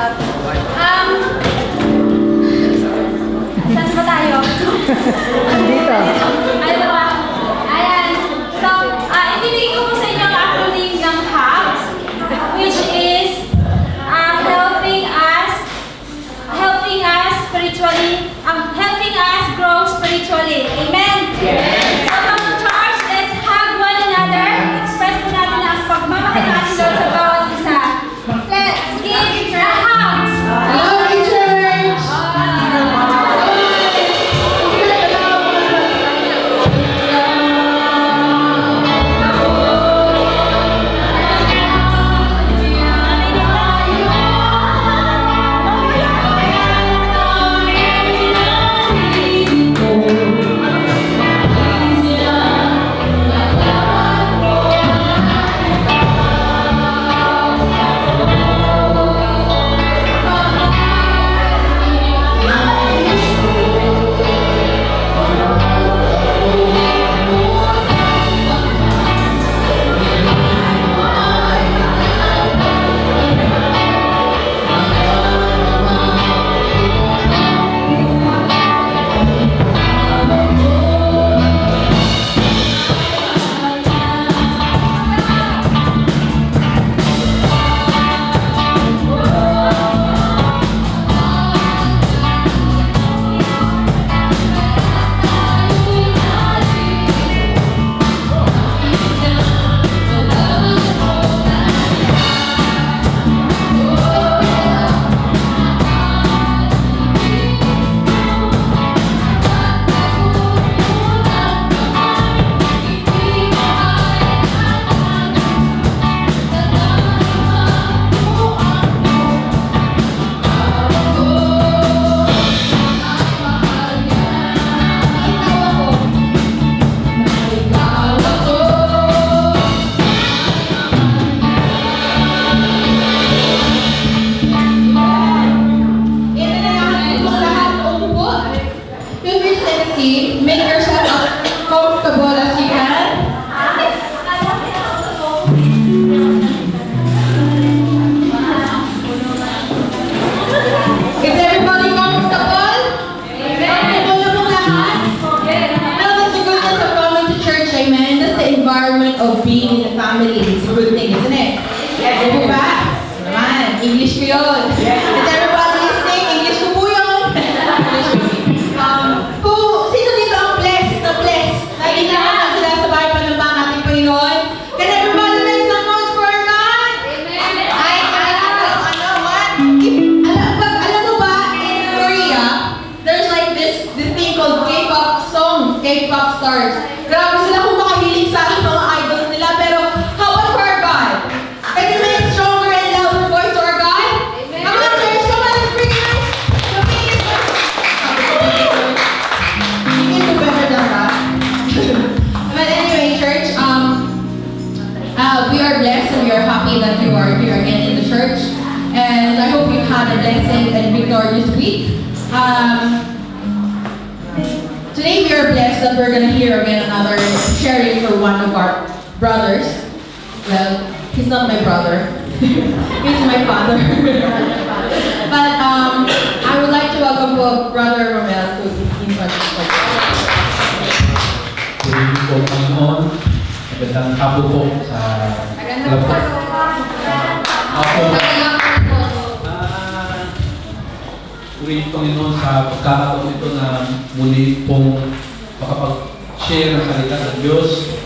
Saan ba tayo? Dito. Ano ba? Ayan. So, ibibigay ko po sa inyo ang acronym ng HAPS, which is helping us spiritually, helping us grow spiritually. Amen? Yes. So, mga church, let's hug one another. Express po natin ang pagmamahal natin doon sa bawat isa. Let's give a hugs. Love you, church! Make yourself as comfortable as you can. Is everybody comfortable? Comfortable na po lahat? Well, that's the goodness of coming to church, amen? That's the environment of being in a family. It's a good thing, isn't it? Di ba? Naman, English ko yun. Is everybody listening? English ko po yun. Sino dito ang blessed na blessed? Na hindi naman sila sa bahay pa ng mga ating Panginoon? Can everybody make some noise for our God? Alam mo ba, in Korea, there's like this thing called K-pop songs, K-pop stars. Grabe sila kung makahiling sa mga idols nila, pero how about for our God? Can you make stronger and louder voice to our God? Come on, church, come on, let's bring it. You can do better than that. But anyway, church, we are blessed and we are happy that you are here again in the church. And I hope you've had a blessed and victorious week. Today we are blessed that we're going to hear again another sharing for one of our brothers. Well, he's not my brother. He's my father. But I would like to welcome Brother Romel to invite us. Thank you po, Panginoon. Magandang hapon po sa lahat po. Ako, purihin Panginoon sa pagkakataon ito na muli pong makapag-share ng salita ng Diyos.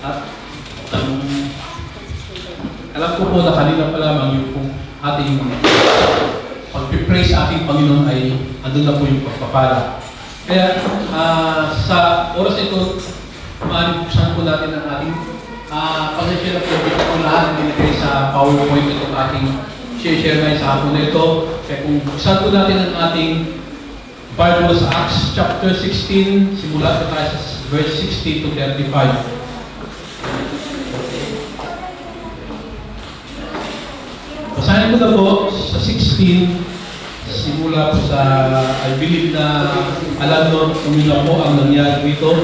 At alam ko po na kanina pa lamang yung pong ating pag-pray sa ating Panginoon ay andun na po yung pagpapala. Kaya sa oras ito, maaaring po natin ang ating pag-share na po kung lahat binigay sa PowerPoint itong ating share ngayon sa hapon na ito. Kaya kung buksan po natin ang ating Bible sa Acts chapter 16, simula po tayo sa verse 16 to 35. Basahin ko na po sa 16, simula po sa, I believe na alam nyo kung yun po ang nangyari dito.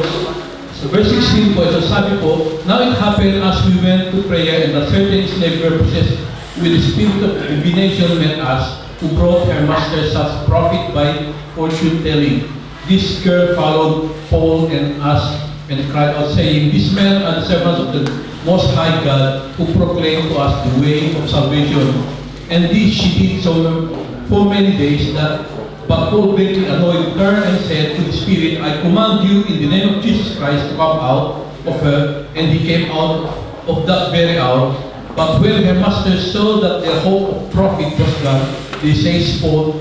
So verse 16 po, ito sabi po, now it happened as we went to prayer and a certain slave were possessed with the spirit of divination met us, who brought her master such profit by fortune telling. This girl followed Paul and us and cried out, saying, These men are the servants of the Most High God, who proclaim to us the way of salvation. And this she did so for many days, but Paul greatly annoyed her and said to the spirit, I command you in the name of Jesus Christ to come out of her. And he came out of that very hour. But when her masters saw that their hope of profit was gone, they seized Paul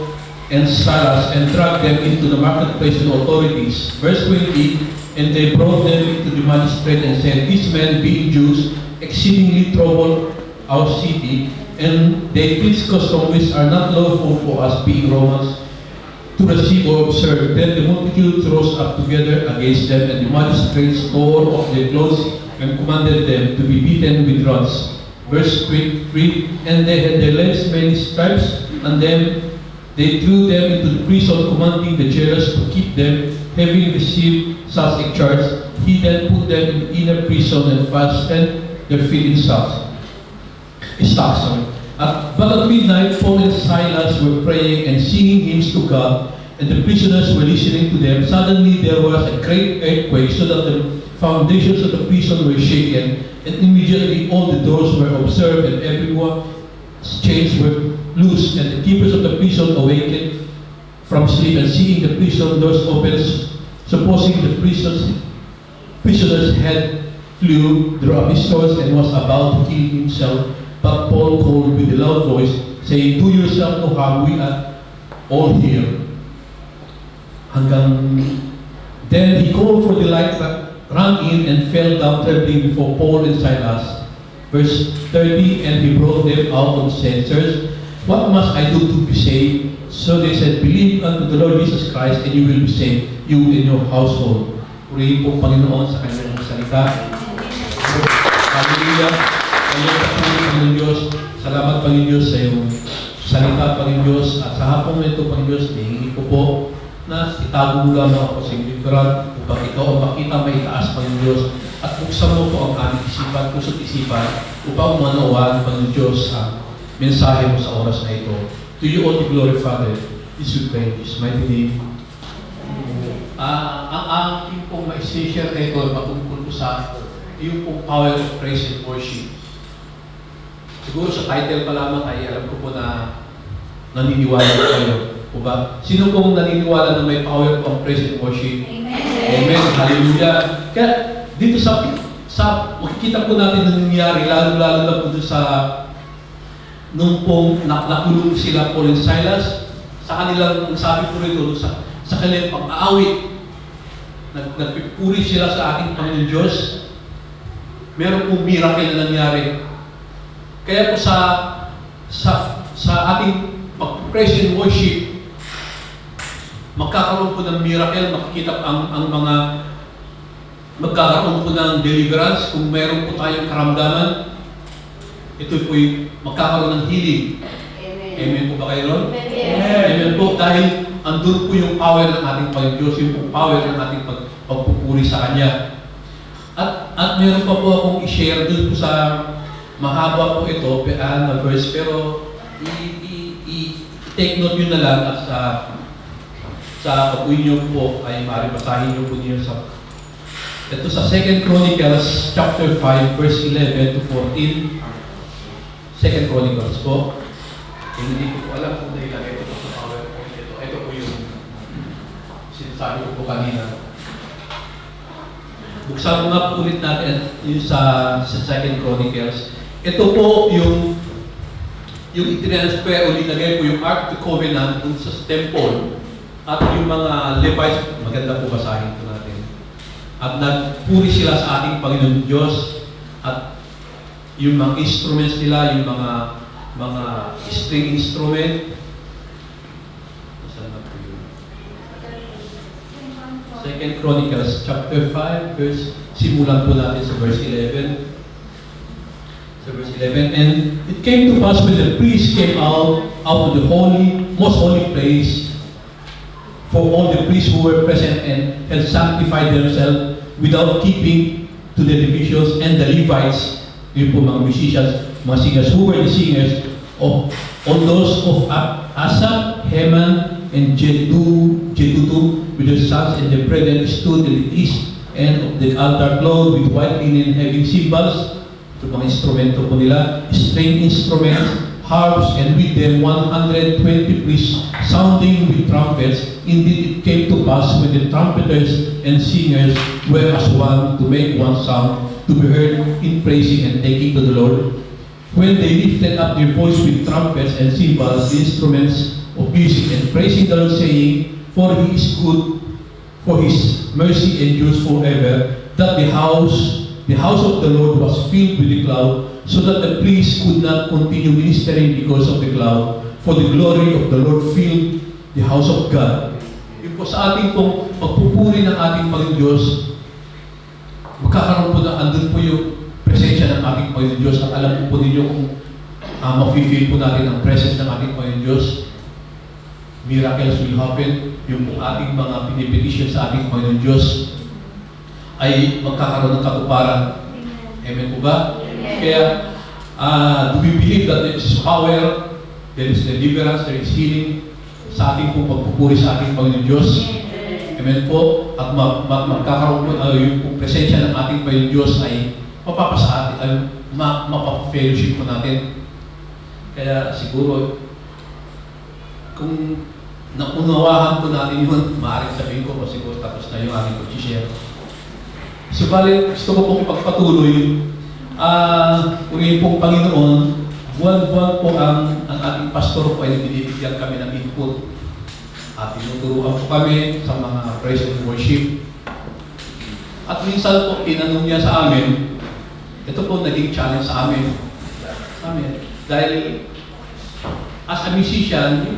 and Silas and dragged them into the marketplace to the authorities. Verse 20, and they brought them into the magistrate and said, These men, being Jews, exceedingly trouble our city, and they teach customs which are not lawful for us, being Romans, to receive or observe. Then the multitude rose up together against them, and the magistrates tore off their clothes and commanded them to be beaten with rods. Verse 23, and they had their legs many stripes, and then they threw them into the prison, commanding the jailers to keep them, having received such a charge. He then put them in the inner prison and fastened their feet in stocks. But at midnight, Paul and Silas were praying and singing hymns to God, and the prisoners were listening to them. Suddenly there was a great earthquake, so that the foundations of the prison were shaken, and immediately all the doors were observed, and everyone's chains were loose. And the keepers of the prison awakened from sleep, and seeing the prison doors open, supposing the prisoner's head flew, drew up his sword and was about to kill himself. But Paul called with a loud voice, saying, Do yourself no harm, we are all here. Then he called for the light, ran in, and fell down trembling before Paul and Silas. Verse 30, and he brought them out and said, Sirs, what must I do to be saved? So they said, Believe unto the Lord Jesus Christ, and you will be saved, you and your household. Purihin po Panginoon sa kanyang salita. Hallelujah. Panginoon Diyos, salamat Panginoon Diyos sa iyong salita Panginoon Diyos. At sa hapong ito Panginoon Diyos, hihingi ko po na itago mo lamang ako sa iyong likuran upang ikaw ang makita may itaas Panginoon Diyos. At buksan mo po ang aming isipan, puso't isipan upang manawaan Panginoon Diyos ang mensahe mo sa oras na ito. To you all the glory, Father. This we pray in His mighty name. Ang aking pong ma-share na ito matungkol po sa yung pong power of praise and worship. Siguro sa title pa lamang ay alam ko po na naniniwala po kayo. Po ba? Sino pong naniniwala na may power po ang praise and worship? Amen. Amen. Hallelujah. Kaya dito sa makikita po natin na nangyari, lalo-lalo na po sa nung pong nakulong sila Paul and Silas, sa kanilang, sabi po rito, sa kanilang pag-aawit, nagpipuri sila sa ating Panginoon Diyos, meron pong miracle na nangyari. Kaya po sa ating pag-praise and worship, magkakaroon po ng miracle, makikita ang mga magkakaroon po ng deliverance kung meron po tayong karamdaman. Ito po yung magkakaroon ng healing. Amen. Amen po ba kayo ron? Amen. Amen po. Dahil andun po yung power ng ating Panginoon Diyos, yung power ng ating pagpupuri sa Kanya. At meron pa po akong i-share dun po sa mahaba po ito, na verse, pero i-take note nyo na lang at sa pag-uwi nyo po ay maaari basahin nyo po niyo ito sa 2 Chronicles chapter 5 verse 11 to 14. 2 Chronicles po. Hindi ko po alam kung nilagay ito po sa PowerPoint. Ito po yung sinasabi ko po kanina. Buksan mo nga po ulit natin yung sa 2 Chronicles. Ito po yung itinransfer o linagay po yung Ark of the Covenant dun sa temple at yung mga Levites. Maganda po basahin po natin. At nagpuri sila sa ating Panginoon Diyos at yung mga instruments nila, yung mga string instrument. Saan na po yun? 2 Chronicles chapter 5 verse, simulan po natin sa verse 11. Sa verse 11, and it came to pass when the priests came out of the most holy place, for all the priests who were present and had sanctified themselves without keeping to the divisions, and the Levites, yung po mga musicians, mga singers, who were the singers of all those of Asaph, Heman, and Jeduthun with their sons and their brethren stood in the east end of the altar clothed with white linen, having cymbals, ito mga instrumento po nila, string instruments, harps, and with them 120 priests sounding with trumpets. Indeed, it came to pass when the trumpeters and singers were as one to make one sound to be heard in praising and thanking to the Lord. When they lifted up their voice with trumpets and cymbals, the instruments of music, and praising the Lord, saying, For He is good, for His mercy endures forever, that the house of the Lord was filled with the cloud, so that the priests could not continue ministering because of the cloud, for the glory of the Lord filled the house of God. Yun po sa ating pong pagpupuri ng ating Panginoon Diyos, magkakaroon po na andun po yung presensya ng ating Panginoon Diyos, at alam po ninyo kung ma-feel po natin ang presence ng ating Panginoon Diyos, miracles will happen. Yung po ating mga pinipetisyon sa ating Panginoon Diyos ay magkakaroon ng katuparan. Amen po ba? Kaya, do we believe that there is power, there is deliverance, there is healing sa ating pong pagpupuri sa ating Panginoon Diyos? Amen po. At magkakaroon po yung presensya ng ating Panginoon Diyos ay mapapasa atin, mapapafellowship po natin. Kaya siguro, kung naunawahan po natin yun, maaaring sabihin ko, siguro tapos na yung aking pag-share. Subalit, gusto ko pong ipagpatuloy, purihin pong Panginoon, buwan-buwan po ang ating pastor po ay binibigyan kami ng input. At tinuturuan po kami sa mga praise and worship. At minsan po, tinanong niya sa amin, ito po naging challenge sa amin. Dahil, as a musician,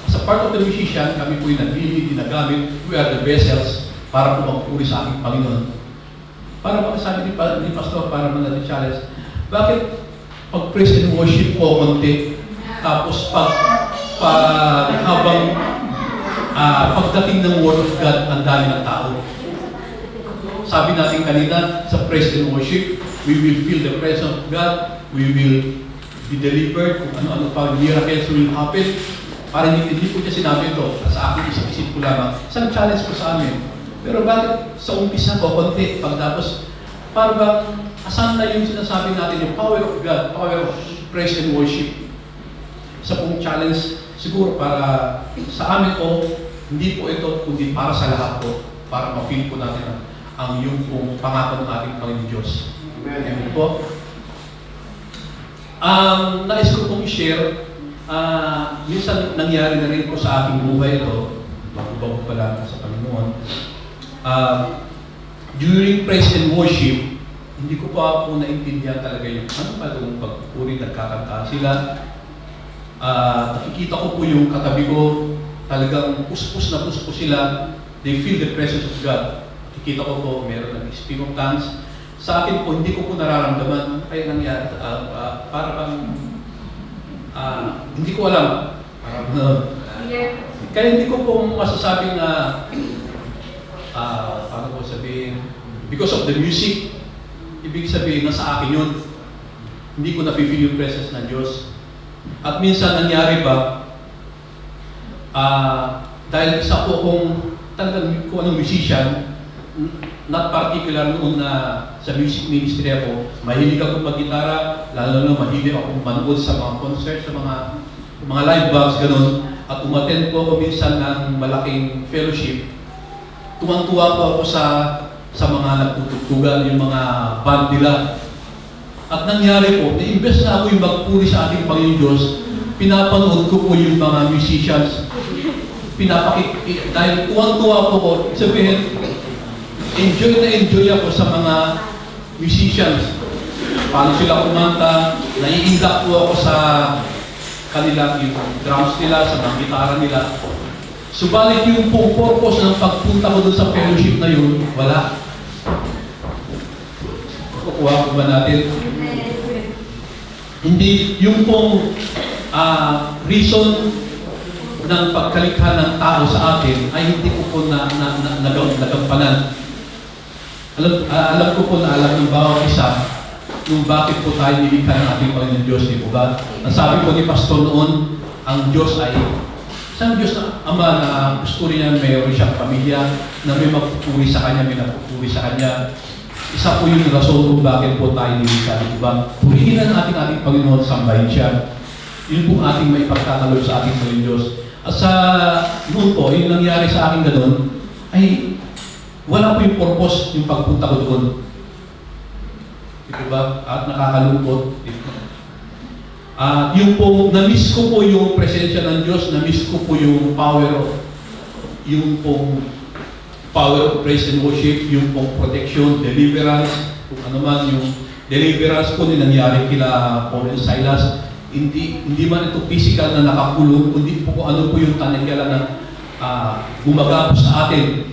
as a part of the musician, kami po yung nagbibig, ginagamit, we are the vessels para po magpuri sa ating Panginoon. Para ba sabi ni Pastor, para man natin challenge, bakit pag praise and worship po konti, tapos habang pagdating ng Word of God, ang dami ng tao. Sabi natin kanina, sa praise and worship, we will feel the presence of God, we will be delivered, kung ano-ano pa, miracles will happen. Parang hindi ko niya sinabi ito, sa akin isip-isip ko lamang. Isang challenge ko sa amin. Pero bakit sa umpisa ko, konti, pagtapos, para ba, asan na yung sinasabi natin, yung power of God, power of praise and worship? Sa pong challenge, siguro para sa amin po, hindi po ito, kundi para sa lahat po, para ma-feel po natin ang yung pong pangako ng ating Panginoon Diyos. Amen po. Nais ko pong i-share, minsan nangyari na rin po sa aking buhay ito, bago-bago pa lang sa Panginoon. During praise and worship, hindi ko pa po naintindihan talaga yung ano ba itong pagpupuri, nagkakanta sila. Nakikita ko po yung katabi ko, talagang puspos na puspos sila. They feel the presence of God. Nakikita ko po, meron ng speak of tongues. Sa akin po, hindi ko po nararamdaman kaya nangyari. Para bang, hindi ko alam. Kaya hindi ko po masasabing paano ko sabihin, because of the music, ibig sabihin na sa akin yun. Hindi ko na-feel yung presence ng Diyos. At minsan nangyari ba, dahil isa po kung talagang kung anong musician, not particular noon na sa music ministry ako, mahilig ako mag-gitara, lalo na mahilig ako manood sa mga concert, sa mga live bands, ganun. At umattend po ako minsan ng malaking fellowship. Tuwang-tuwa po ako sa mga nagtutugtugan, yung mga band nila. At nangyari po, na-invest na ako yung magpuri sa ating Panginoon Diyos, pinapanood ko po yung mga musicians, dahil tuwang-tuwa po ko, sabihin, enjoy ako sa mga musicians. Paano sila kumanta, naiindak po ako sa kanilang yung drums nila, sa mga gitara nila. Subalit yung pong purpose ng pagpunta ko dun sa fellowship na yun, wala. Kukuha ko ba natin? Hindi, yung pong reason ng pagkalikha ng tao sa atin ay hindi ko po nagampanan. Alam ko po na alam ng bawat isa nung bakit po tayo nilikha ng ating Panginoon Diyos, di po ba? Ang sabi po ni Pastor noon, ang Diyos ay isang Diyos na Ama na gusto rin niya mayroon siyang pamilya, na may magpupuri sa Kanya, may nagpupuri sa Kanya. Isa po yung rason kung bakit po tayo nilikha, di ba? Purihin ang ating Panginoon, sambahin siya. Yun po ating may pagkakalob sa ating Panginoon Diyos. At sa noon po, yung nangyari sa akin ganoon, ay wala po yung purpose yung pagpunta ko doon. Ito ba? At nakakalungkot. Yung po, na-miss ko po yung presensya ng Diyos, na-miss ko po yung power of praise and worship, yung pong protection, deliverance, kung ano man yung deliverance po na nangyari kila Paul and Silas. Hindi man ito physical na nakakulong, kundi po kung ano po yung tanangyalan na gumagapos sa atin.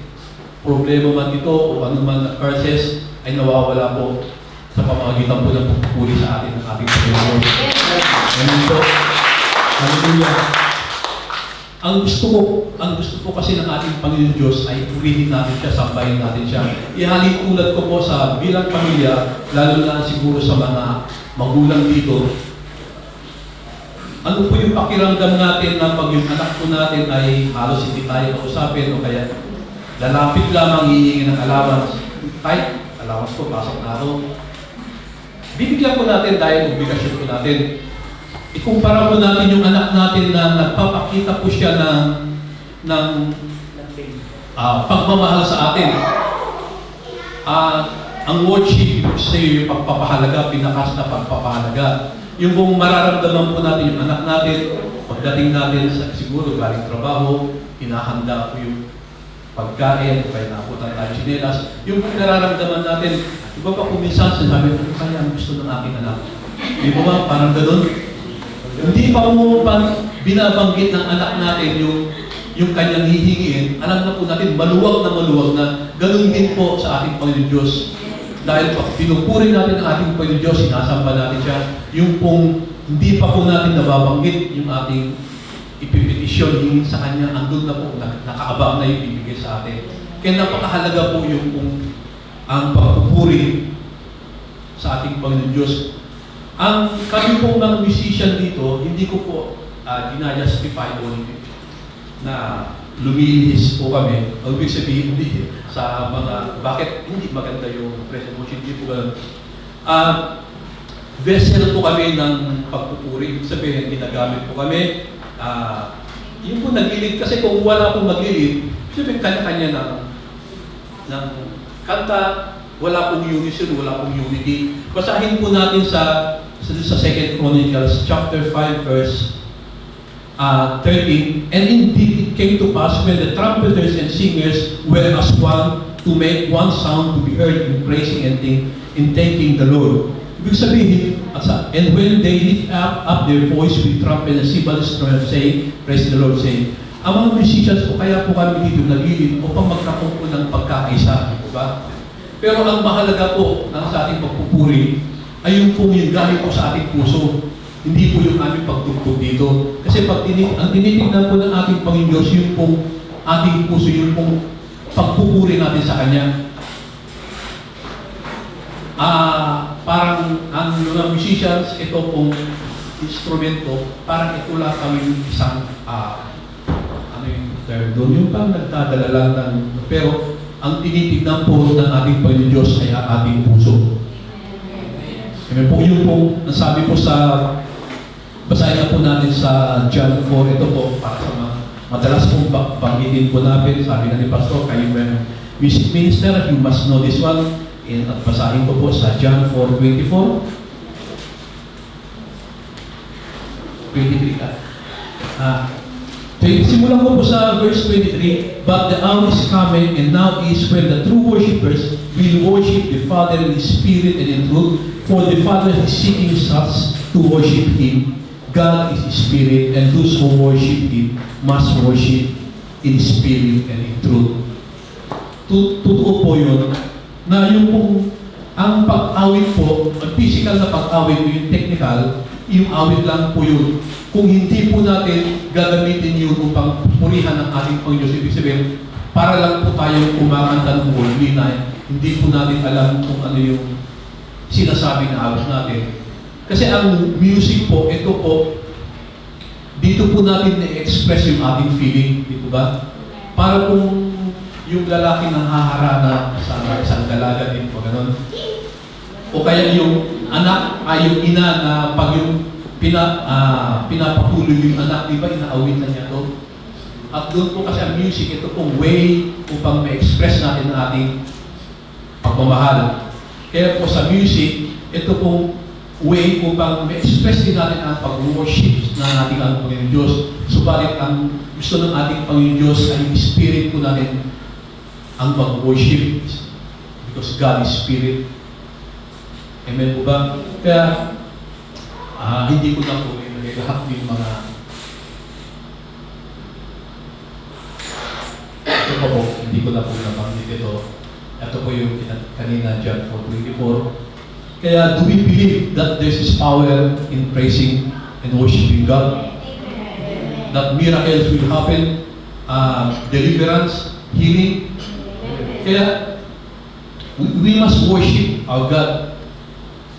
Problema man ito o ano man na curses ay nawawala po sa pamamagitan po ng pagpupuri sa atin ng ating Panginoon. Amen po. Hallelujah. Ang gusto po kasi ng ating Panginoon Diyos ay purihin natin siya, sambahin natin siya. Ihalin tulad ko po sa bilang pamilya, lalo na siguro sa mga magulang dito. Ano po yung pakiramdam natin na pag yung anak po natin ay halos hindi tayo kausapin o kaya lalapit lamang hihingi ng allowance. Kahit allowance po, pasok na ako. Bibigyan po natin dahil obligasyon po natin. Ikumpara po natin yung anak natin na nagpapakita po siya ng pagmamahal sa atin. Ang worship sa yung pagpapahalaga, pinakas na pagpapahalaga. Yung kung mararamdaman po natin yung anak natin, pagdating natin sa siguro galing trabaho, hinahanda po yung pagkain, kaya naputan tayo chinelas, yung nararamdaman natin, iba pa kung minsan sinasabi, ano kaya ang gusto ng aking anak? Di ba ba? Parang ganun. Hindi pa mo binabanggit ng anak natin yung kanyang hihingiin, alam na po natin, maluwag na ganun din po sa ating Panginoon Diyos. Dahil pag pinupuri natin ang ating Panginoon Diyos, sinasamba natin siya, yung pong hindi pa po natin nababanggit yung ating ipipetisyon, hingin sa Kanya, andun na po, nakaabang na yung ibigay sa atin. Kaya napakahalaga po yung ang pagpupuri sa ating Panginoon Diyos. Kami pong mga musician dito, hindi ko po dinajustify o na lumilihis po kami. Ang ibig sabihin, hindi sa mga, bakit hindi maganda yung present worship, hindi po ganun. Vessel po kami ng pagpupuri. Ibig sabihin, ginagamit po kami. Yung po nag-lead, kasi kung wala pong mag-lead, sabihin kanya-kanya ng kanta, wala pong unison, wala pong unity. Basahin po natin sa 2 Chronicles chapter 5 verse 13. And indeed it came to pass when the trumpeters and singers were as one to make one sound to be heard in praising and in thanking the Lord. Ibig sabihin, and when they lift up their voice with trumpet and cymbal instruments, saying, praise the Lord, saying, ang mga musicians po, kaya po kami dito nagilid upang magkaroon po ng pagkakaisa, di ba? Pero ang mahalaga po ng sa ating pagpupuri ay yung po yung galing po sa ating puso, hindi po yung aming pagtugtog dito. Kasi pag ang tinitingnan po ng ating Panginoon Diyos, yung pong ating puso, yung pong pagpupuri natin sa Kanya. Parang ang mga musicians, ito pong instrumento, parang ito lang kami isang, ano yung term doon, yung pang nagdadala lang ng, pero ang tinitignan po ng ating Panginoon Diyos ay ang ating puso. Amen po, yun po, nasabi po sa, basahin na po natin sa John 4, ito po, para sa mga madalas pong banggitin po natin, sabi na ni Pastor, kayo may music minister, you must know this one. At basahin ko po sa John 4:24. 23. Simulan ko po sa verse 23. But the hour is coming, and now is when the true worshippers will worship the Father in spirit and in truth. For the Father is seeking such to worship Him. God is Spirit, and those who worship Him must worship in spirit and in truth. Totoo po yun, na yung pong, ang pag-awit po, ang physical na pag-awit po, yung technical, yung awit lang po yun. Kung hindi po natin gagamitin yun upang purihan ang ating Panginoon, ibig sabihin, para lang po tayong kumakanta ng worldly na hindi po natin alam kung ano yung sinasabi na ayos natin. Kasi ang music po, ito po, dito po natin na-express yung ating feeling, di po ba? Para kung yung lalaki nang haharana sa isang dalaga din po, ganun. O kaya yung anak, yung ina na pag yung pinapapuloy yung anak, di ba, inaawitan niya to? At doon po kasi ang music, ito pong way upang ma-express natin ang ating pagmamahal. Kaya po sa music, ito pong way upang ma-express din natin ang pag-worship na natin ang Panginoon Diyos. Subalit ang gusto ng ating Panginoon Diyos ay yung spirit po natin ang mag-worship because God is spirit. Amen po ba? Kaya hindi ko na po lahat yung mga ito po, hindi ko na po nabanggit ito. Ito po yung kanina John 4:24. Kaya do we believe that there is power in praising and worshiping God? That miracles will happen, deliverance, healing. Kaya we must worship our God.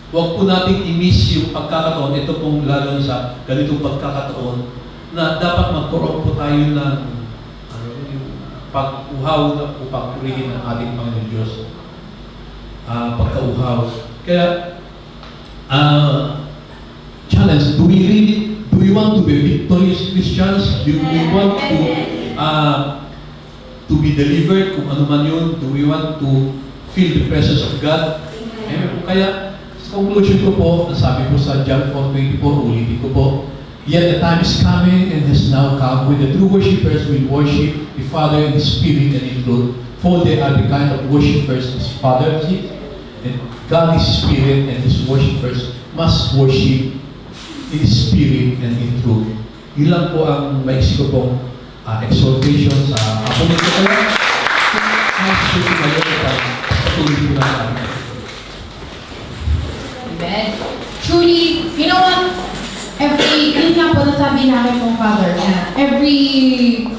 Huwag po nating i-miss yung pagkakataon. Ito pong lalo sa ganitong pagkakataon na dapat magkaroon po tayo ng pag-uhaw na upang purihin ang ating Panginoon Diyos. Pagka-uhaw. Kaya, challenge, do we want to be victorious Christians? Do we want to be delivered kung ano man yun? Do we want to feel the presence of God? Kaya, sa conclusion ko po, nasabi ko sa John 4:24, ulitin ko po, yet the time is coming and has now come when the true worshippers will worship the Father in the Spirit and in truth, for they are the kind of worshippers His Father is. And God is Spirit and His worshippers must worship in Spirit and in truth. Yun lang po ang maiksi ko pong exhortation sa apunit ko kaya. Ang susunod ngayon at patuloy po natin. Amen. Truly, you know what? Yun nga po nasabi namin pong Father, na every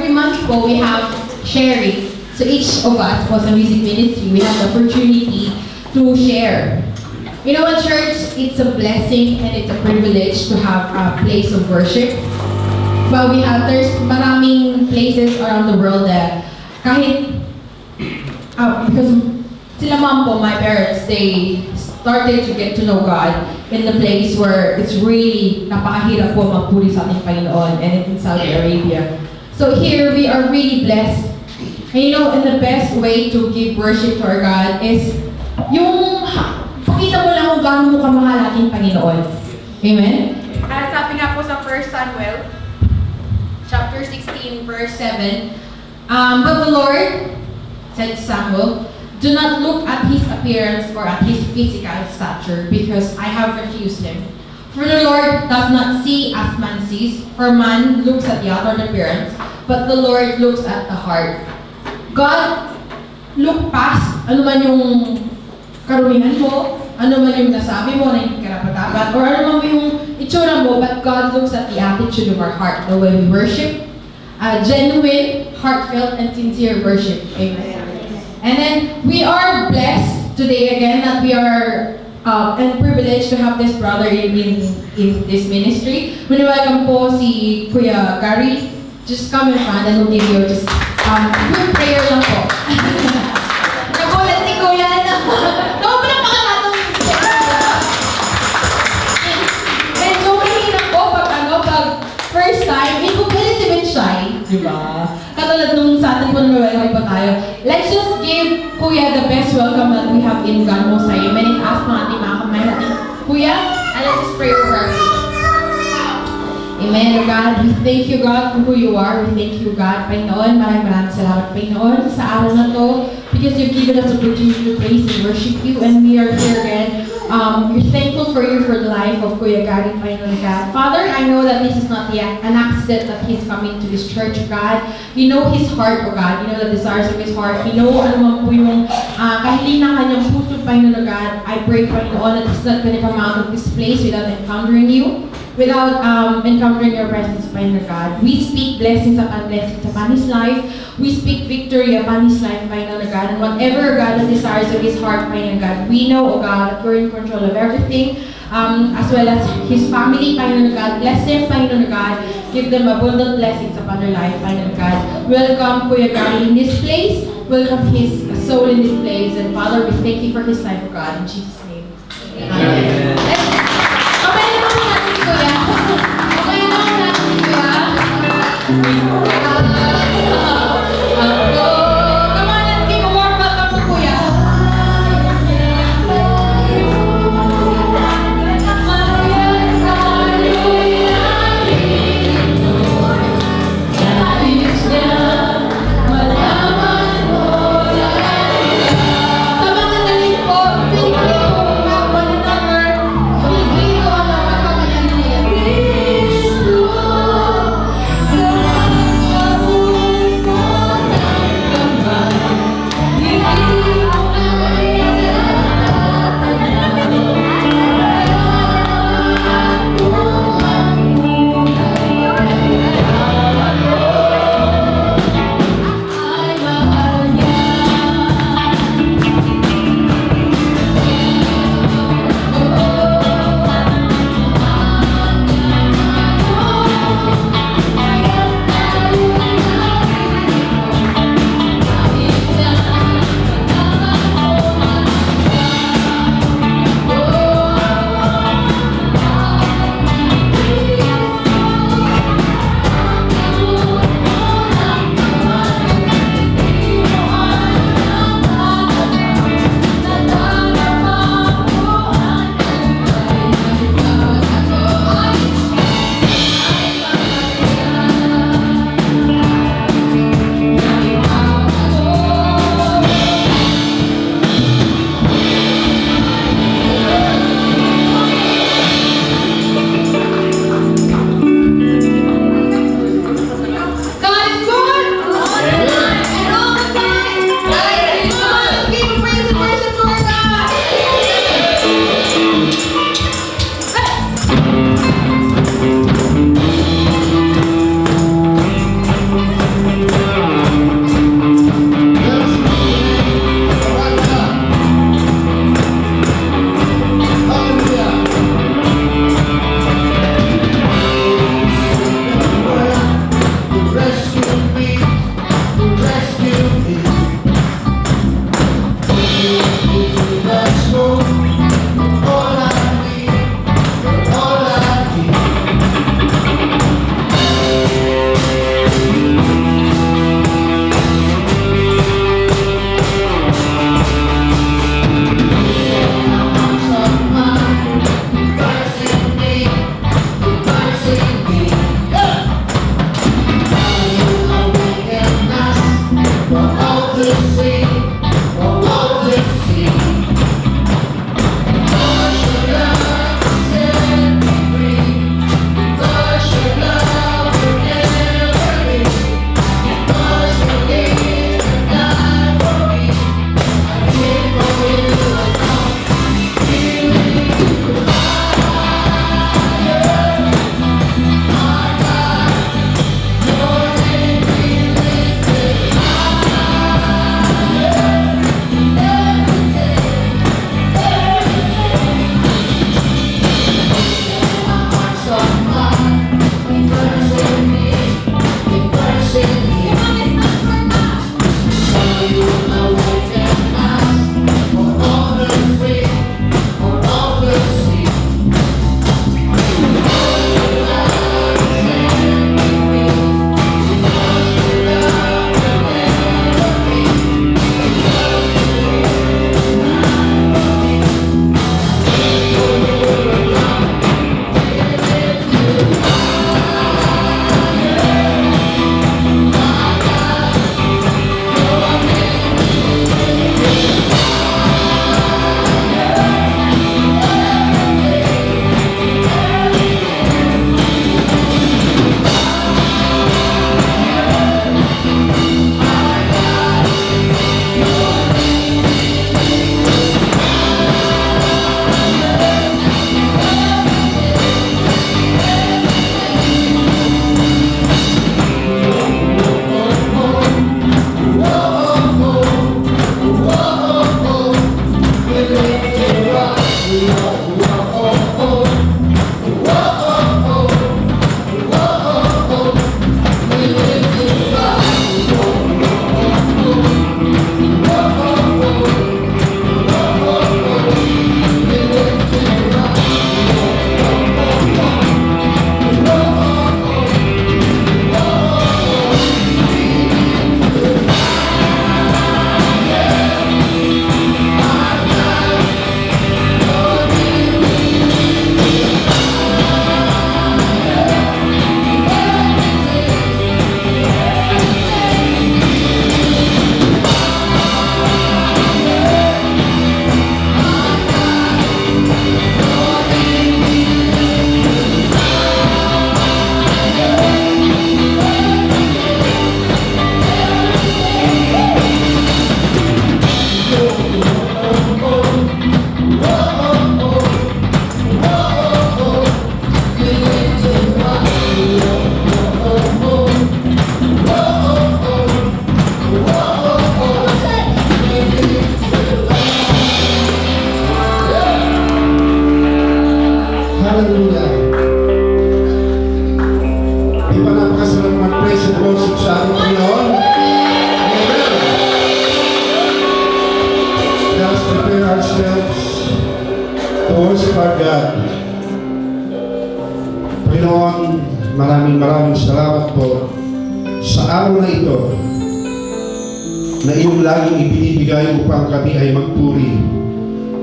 month po we have sharing. So each of us was a music ministry. We have the opportunity to share. You know what, church? It's a blessing and it's a privilege to have a place of worship. But there's maraming places around the world that kahit, because sila mom po, my parents, they started to get to know God in the place where it's really napakahirap po magpuri sa ating Panginoon, and it's in Saudi Arabia. So here we are really blessed. And you know, and the best way to give worship to our God is yung pakita mo lang kung gaano mo kamahal ating Panginoon. Amen? At sabi nga po sa 1 Samuel, chapter 16, verse 7, but the Lord said to Samuel, do not look at his appearance or at his physical stature, because I have refused him. For the Lord does not see as man sees, for man looks at the outward appearance, but the Lord looks at the heart. God look past ano man yung karumihan mo, ano man yung nasabi mo na hindi karapat-dapat, or ano man yung itsura mo, but God looks at the attitude of our heart, the way we worship, genuine, heartfelt, and sincere worship. Amen. And then we are blessed today again that we are and privileged to have this brother in this ministry. We welcome po si Kuya Gary. Just come in front and we'll give you just quick prayer lang po. Nagulat si Kuya na. Naman pa ka natin. Medyo mahirap po pag first time, hindi ko pwede si bit shy. Diba? Katulad nung sa atin po na welcome pa tayo. Let's just give Kuya the best welcome that we have in God Most High. Amen. And ask mga ating mga kamay natin, Kuya, and let's just pray over our faith. Amen, Lord God. We thank you, God, for who you are. We thank you, God, Panginoon. Maraming salamat, Panginoon, sa araw na to, because you've given us the opportunity to praise and worship you, and we are here again. We're thankful for you for the life of Kuya Gary, Panginoon, God. Father, I know that this is not an accident that he's coming to this church, God. You know his heart, oh God. You know the desires of his heart. You know ano man po yung kahilingan ng kanyang puso, Panginoon, God. I pray, Panginoon, that he's not going to come out of this place without encountering you. without encountering your presence, Panginoon God. We speak blessings upon his life. We speak victory upon his life, Panginoon God. And whatever, God, the desires of his heart, Panginoon God, we know, O God, that you're in control of everything, as well as his family, Panginoon God. Bless them, Panginoon God. Give them abundant blessings upon their life, Panginoon God. Welcome, Kuya God, in this place. Welcome his soul in this place. And Father, we thank you for his life, O God. In Jesus' name. Amen. Okay na naman natin, Kuya. Okay na naman natin, Kuya. Come on, let's give a warm welcome to Kuya. Sa mga naling po, piling po one another. ba napakasarap mag-praise and worship sa ating Panginoon? Amen. Let us prepare ourselves to worship our God. Panginoon, maraming salamat po sa araw na ito na iyong laging ibinibigay upang kami ay magpuri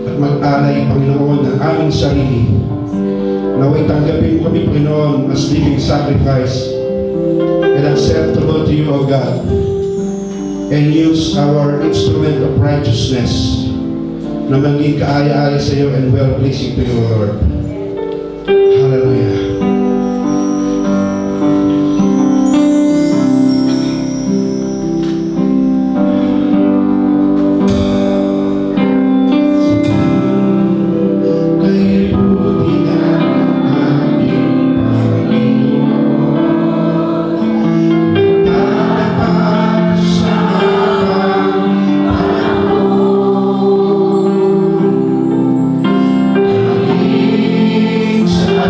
at mag-alay, Panginoon, ng aming sarili. Naway tanggapin mo kami, Panginoon, as living sacrifice and acceptable to you, O God, and use our instrument of righteousness na maging kaaya-aya sa iyo and well-pleasing to you, Lord. Hallelujah. Sa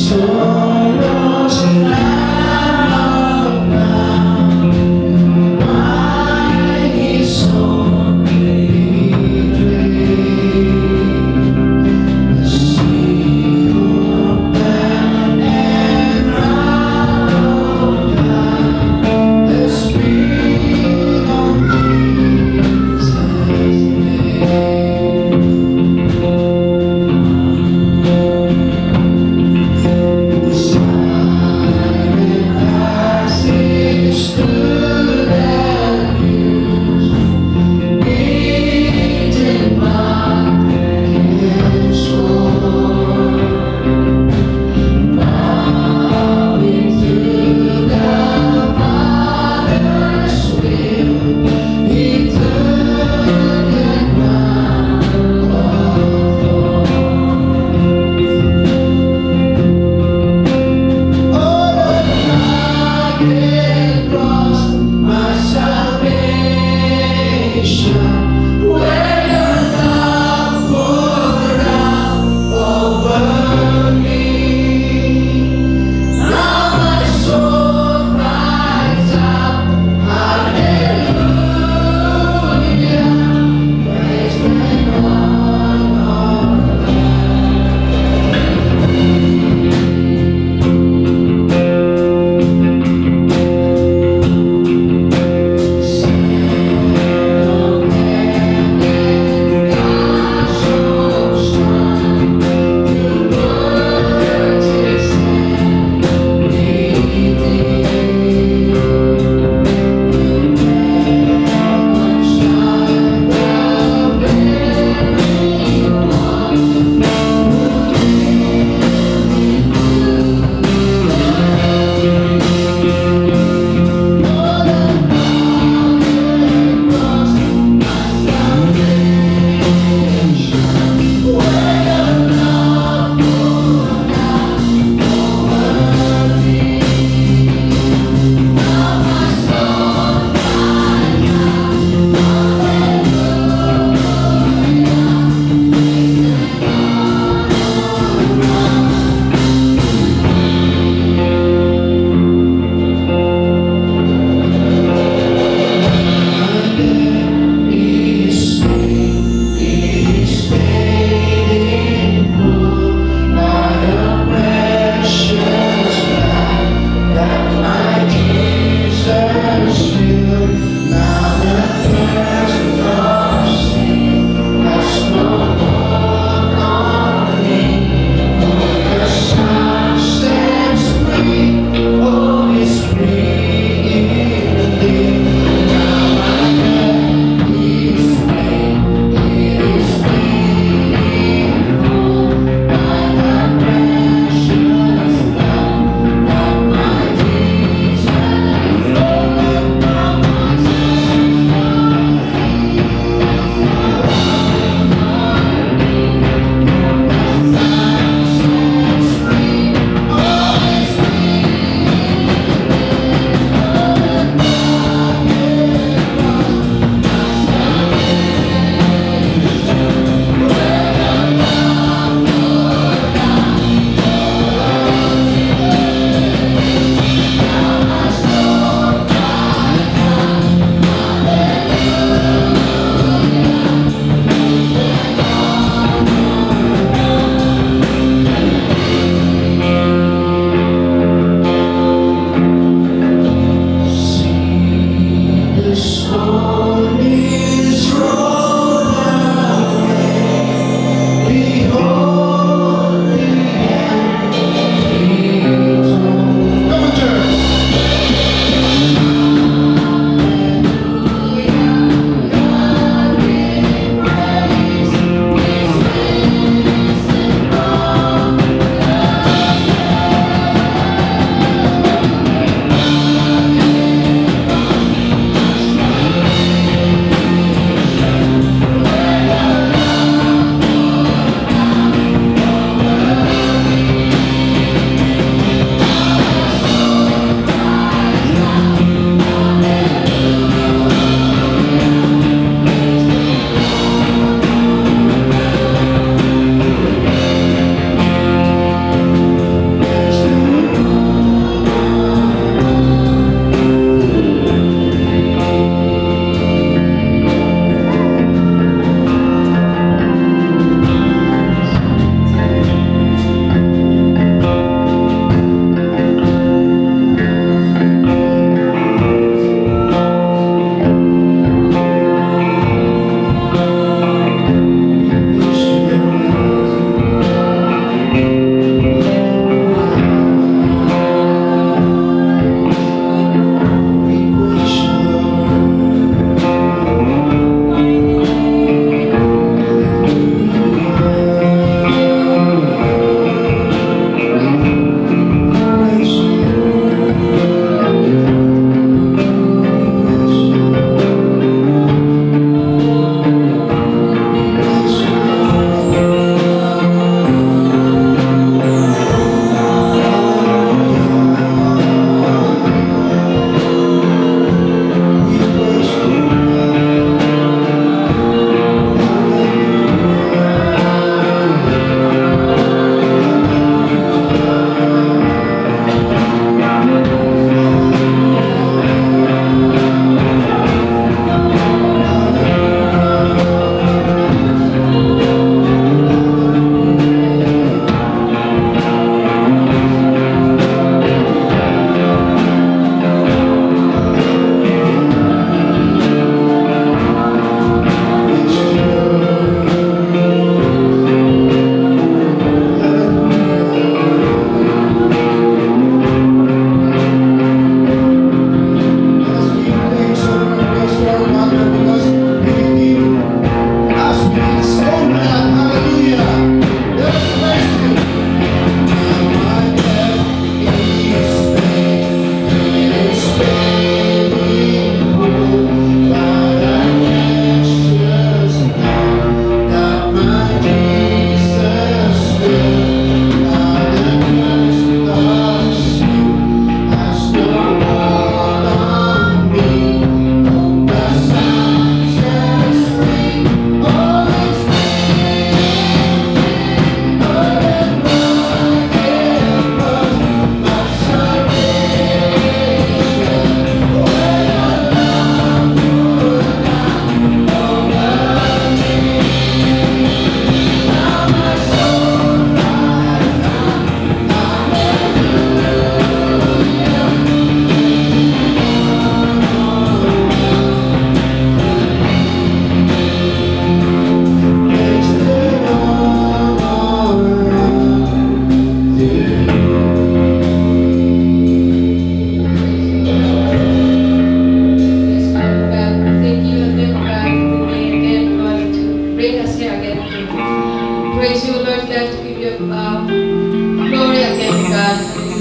sorrows and love now. Why is only the sea of man and round the spirit of Jesus' name.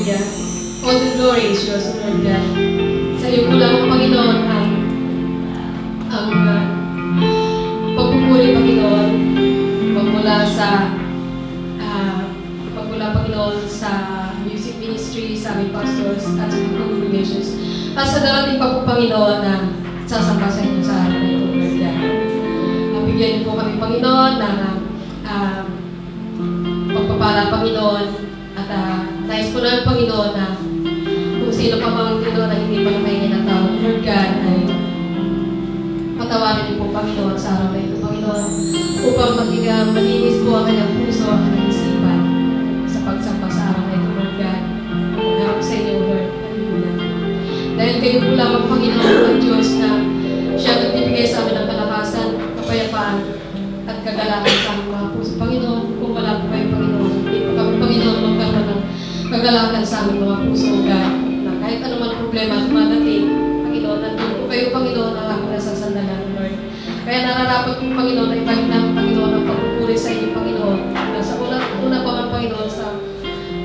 Hallelujah. All the glory is yours, O Lord God. Sa iyo po lang, Panginoon, ang pagpupuri, Panginoon, magmula, Panginoon, sa music ministry, sa aming pastors, at sa congregations. At sa darating pa po, Panginoon, na sasamba sa inyo sa araw na ito, Lord God. Bigyan niyo po kami, Panginoon, ng pagpapala, Panginoon, at nais po namin, Panginoon, na kung sino pa mga Panginoon na hindi pa lumahingin ng tao, Lord God, ay patawarin niyo po, Panginoon, sa araw na ito, Panginoon, upang maging malinis po ang kanyang puso, ang kanyang isipan sa pagsamba sa araw na ito, Lord God. Harap sa inyo, Lord. Hallelujah. Dahil kayo po lamang, Panginoon, ang Diyos na siya nagbibigay sa amin ng kalakasan, kapayapaan, at kagalakan sa aming mga puso. Panginoon, kung wala po kayo, Panginoon, hindi po kami, Panginoon, magkaroon ng kagalakan sa aming mga puso, God, na kahit anuman problema dumadating, Panginoon, nandun po kayo, Panginoon, ang aming nasasandalan, Lord. Kaya nararapat po, Panginoon, na ibalik namin, Panginoon, ang pagpupuri sa inyo, Panginoon. Sa una pa man, Panginoon, sa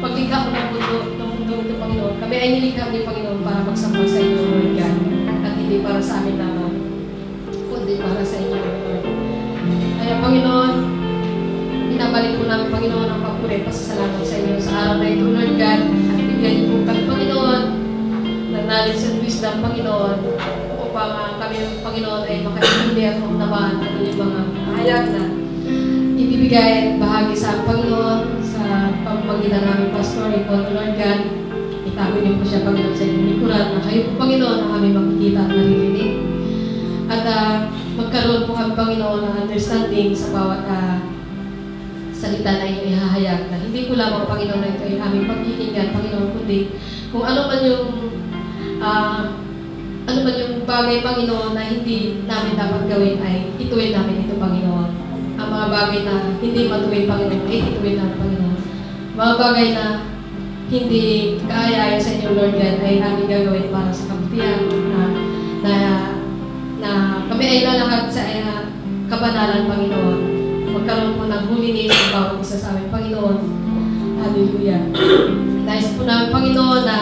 paglikha ko ng mundo ito, Panginoon. Kami ay nilikha niyo, Panginoon, para magsamba sa inyo, Lord God, at hindi para sa amin lamang, kundi para sa inyo, Lord. Kaya, Panginoon, binabalik po namin, Panginoon, ang papuri, pasasalamat sa inyo sa araw na ito, Lord God. At bigyan niyo po kami, Panginoon, ng knowledge and wisdom, Panginoon, upang kami, Panginoon, ay makaintindi at maunawaan ang inyong mga hayag na ibibigay at bahagi sa amin, Panginoon, sa pamamagitan namin, Pastor, ikaw, Lord God. Itago niyo po siya, Panginoon, sa inyong likuran, na kayo po, Panginoon, ang aming makikita at naririnig. At magkaroon po kami, Panginoon, ng understanding sa bawat salita na inyong ihahayag, na hindi po lamang, Panginoon, na ito ay aming pagkikinggan, Panginoon, kundi kung ano man yung bagay, Panginoon, na hindi namin dapat gawin, ay ituwin namin ito, Panginoon. Ang mga bagay na hindi matuwin, Panginoon, ay ituwin namin, Panginoon. Mga bagay na hindi kaaya-aya sa inyo, Lord God, ay aming gagawin para sa kabutihan na kami ay lalakad sa kabanalan, Panginoon. Magkaroon po ng holiness ng bawat isa sa amin, Panginoon. Hallelujah. Nais po namin, Panginoon, na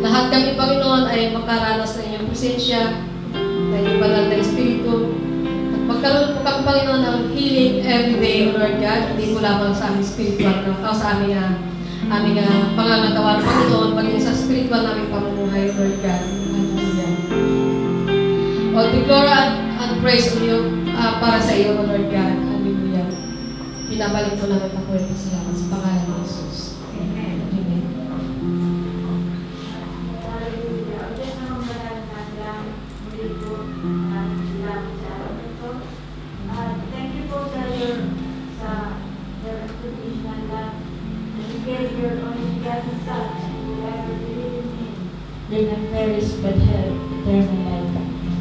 lahat kami, Panginoon, ay makaranas ng inyong presensya, ng inyong banal na Espiritu. At magkaroon po kami, Panginoon, ng healing every day, O Lord God. Hindi po lamang sa aming spiritual, o sa aming pangangatawan, Panginoon, maging sa spiritual namin pamumuhay, O Lord God. Hallelujah. All the glory and praise of you, para sa iyo, O Lord God. Hallelujah. Pinabalik po namin ako ito sa pangalan ni Jesus. Amen. Amen. Thank you po sa your traditional love. You gave your only begotten Son, and whoever believes in Him will not perish but have eternal life.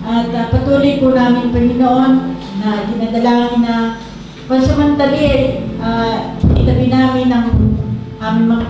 At patuloy po namin, Panginoon, na dinadalangin na pansamantali, itabi namin ang aming mga